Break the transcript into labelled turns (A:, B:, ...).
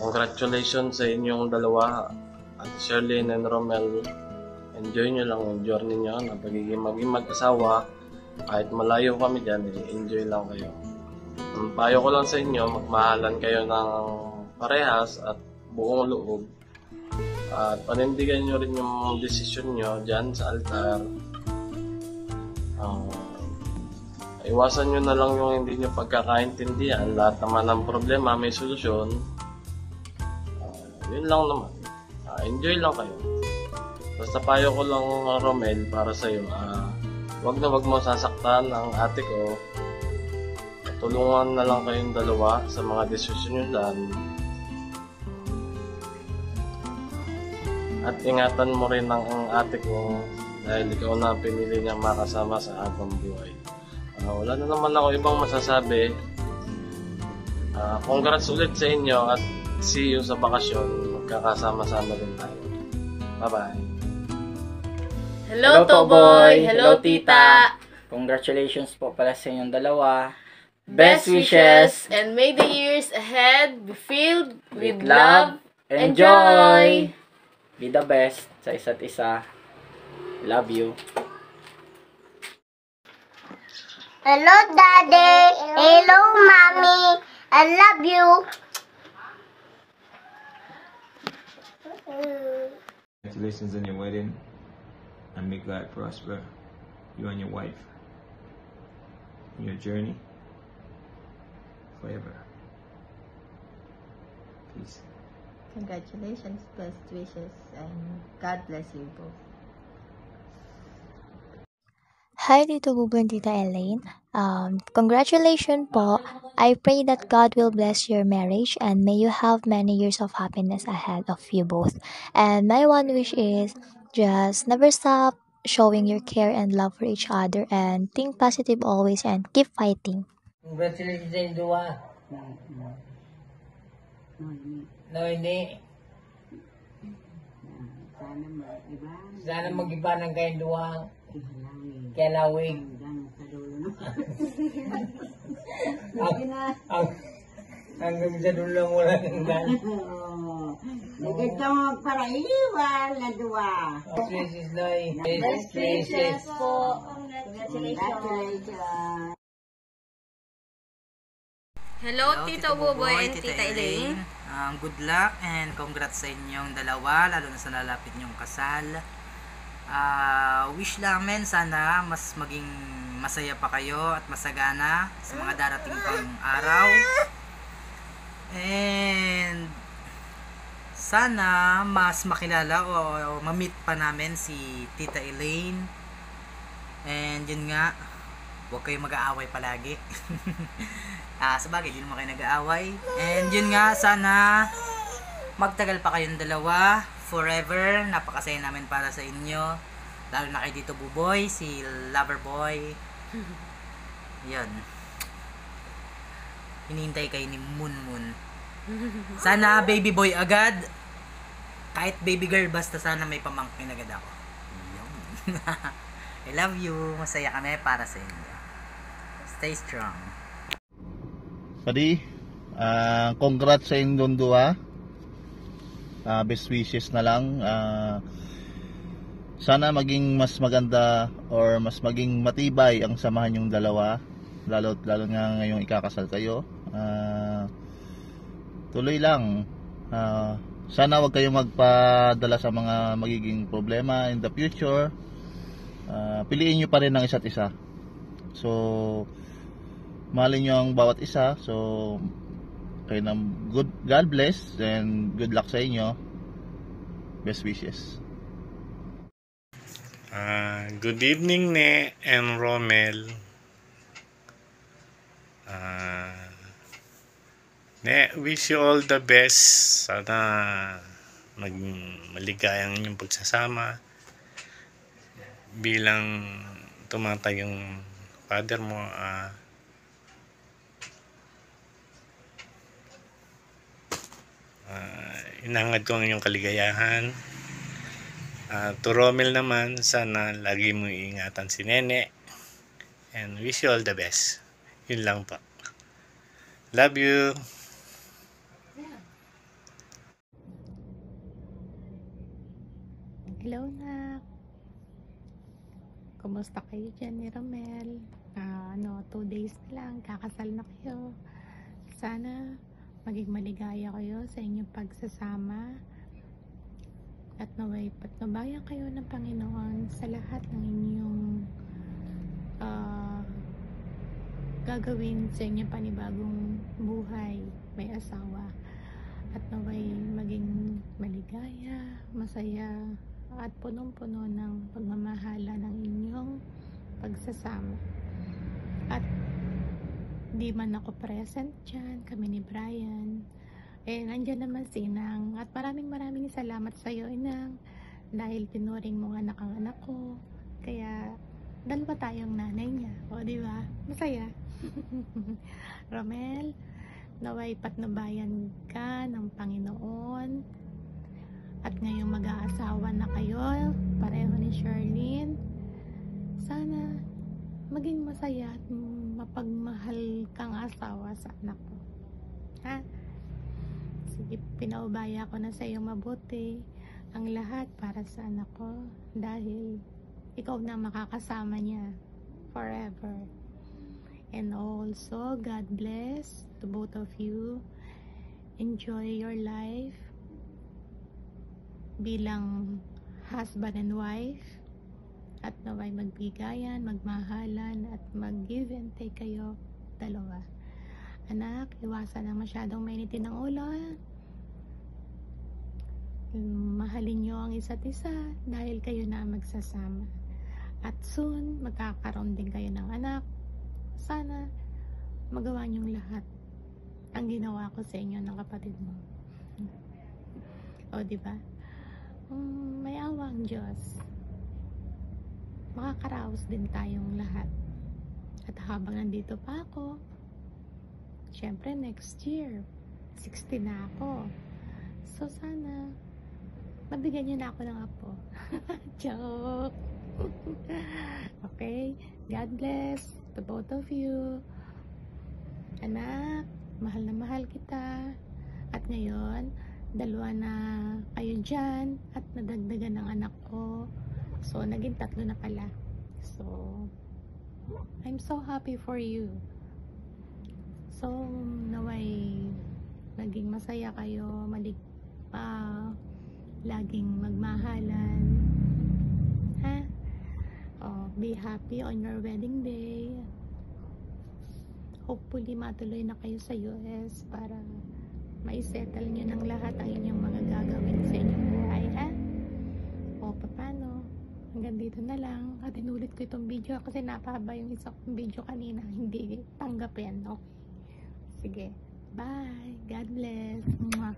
A: Congratulations sa inyong dalawa, at Sherlyn and Romel. Enjoy nyo lang yung journey nyo na pagiging maging mag-asawa. Kahit malayo kami dyan, enjoy lang kayo. Ang payo ko lang sa inyo, magmahalan kayo ng parehas at buong loob. At panindigan nyo rin yung desisyon nyo dyan sa altar. Iwasan nyo na lang yung hindi nyo pagkakaintindihan. Lahat naman ng problema may solusyon. Yun lang naman. Enjoy lang kayo. Basta payo ko lang, Romel, para sa'yo. Wag na wag mo sasaktan ang ate ko. Tulungan na lang kayong dalawa sa mga desisyon nyo dyan. At ingatan mo rin ang ate ko dahil ikaw na pinili niya makasama sa habang buhay. Wala na naman ako ibang masasabi. Congrats ulit sa inyo at see you sa bakasyon. Magkakasama-sama din tayo. Bye-bye.
B: Hello, Toboy! Hello, Tita!
C: Congratulations po pala sa inyong dalawa.
B: Best wishes and may the years ahead be filled with love and joy!
C: Be the best sa isa't isa. Love you.
D: Hello, Daddy. Hello, Mommy. I love you.
E: Congratulations on your wedding, and may God prosper you and your wife in your journey forever. Peace.
F: Congratulations, best wishes, and God bless you both.
G: Hi, Tito Bubo and Tita Elaine. Congratulations po. I pray that God will bless your marriage and may you have many years of happiness ahead of you both. And my one wish is just never stop showing your care and love for each other and think positive always and keep fighting.
H: Congratulations sa inyo dua. No, hindi. Sana mag-iba ng kayong duwa. Kelawig. Hanggang sa dulo mo lang ang gano'n.
I: Nagkita mo magparaiwan na duwa.
H: Congratulations, Loy.
B: Best wishes po. Congratulations. Hello, Tito Buboy and Tita Elaine.
J: Good luck and congrats sa inyong dalawa, lalo na sa lalapit niyong kasal. Wish namin sana mas maging masaya pa kayo at masagana sa mga darating pang araw. And sana mas makilala o ma-meet pa namin si Tita Elaine. And yun nga, huwag kayong mag-aaway palagi. Sa bagay, di naman kayo nag-aaway. And yun nga, sana magtagal pa kayong dalawa forever. Napakasaya namin para sa inyo, lalo na kay Tito Buboy, si Loverboy. Yan, hinihintay kayo ni Moon. Sana baby boy agad, kahit baby girl, basta sana may pamangkin agad ako. I love you, masaya kami para sa inyo. Stay strong.
K: Padi, congrats sa inyong dua. Best wishes na lang. Sana maging mas maganda or mas maging matibay ang samahan yung dalawa, lalo nga ngayong ikakasal kayo. Tuloy lang. Sana wag kayong magpadala sa mga magiging problema in the future. Piliin nyo pa rin ang isa't isa. So mahalin nyo ang bawat isa. So kayo ng God bless and good luck sa inyo. Best wishes.
L: Good evening, Ne and Romel. Ne, wish you all the best. Sana maligayang inyong pagsasama bilang tumatay yung father mo. Inangad ko ang inyong kaligayahan. To Romel naman, sana lagi mo iingatan si Nene. And wish you all the best. Yun lang po. Love you.
M: Hello, nak. Kumusta kayo dyan ni Romel? 2 days na lang, kakasal na kayo. Sana maging maligaya kayo sa inyong pagsasama at naway patnubayan kayo ng Panginoon sa lahat ng inyong gagawin sa inyong panibagong buhay, may asawa, at naway maging maligaya, masaya, at punong-puno ng pagmamahala ng inyong pagsasama. At di man ako present dyan, kami ni Brian, nandyan naman si Inang, at maraming salamat sa iyo, Inang, dahil tinuring mo anak ang anak ko, kaya dalawa tayong nanay niya, o diba? Masaya. Romel, naway patnubayan ka ng Panginoon, at ngayong mag-aasawa na kayo, pareho ni Charlene, sana maging masaya at mapagmahal kang asawa sa anak ko. Ha? Sige, pinaubaya ko na sa iyo mabuti ang lahat para sa anak ko, dahil ikaw na makakasama niya forever. And also, God bless to both of you. Enjoy your life bilang husband and wife, at naway magbigayan, magmahalan, at mag-give and take kayo dalawa. Anak, iwasan na masyadong mainitin ng ulo. Mahalin nyo ang isa't isa dahil kayo na magsasama. At soon, magkakaroon din kayo ng anak. Sana magawa nyong lahat ang ginawa ko sa inyo ng kapatid mo. O, diba? May awa ang Diyos. Makakaraos din tayong lahat. At habang nandito pa ako, syempre next year, 60 na ako. So, sana mabigyan niyo na ako ng apo. Joke! Okay? God bless to both of you. Anak, mahal na mahal kita. At ngayon, 2 na kayo dyan at nadagdagan ng anak ko. So, naging 3 na pala. So, I'm so happy for you. So, naway maging masaya kayo, laging magmahalan. Ha? Be happy on your wedding day. Hopefully, matuloy na kayo sa US para maisettle nyo ng lahat ang inyong mga gagawin sa inyong buhay, ha? O, paano? Hanggang dito na lang. At inulit ko itong video kasi napahaba yung isa kong video kanina. Hindi tanggapin. Okay. Sige. Bye. God bless. Mwah.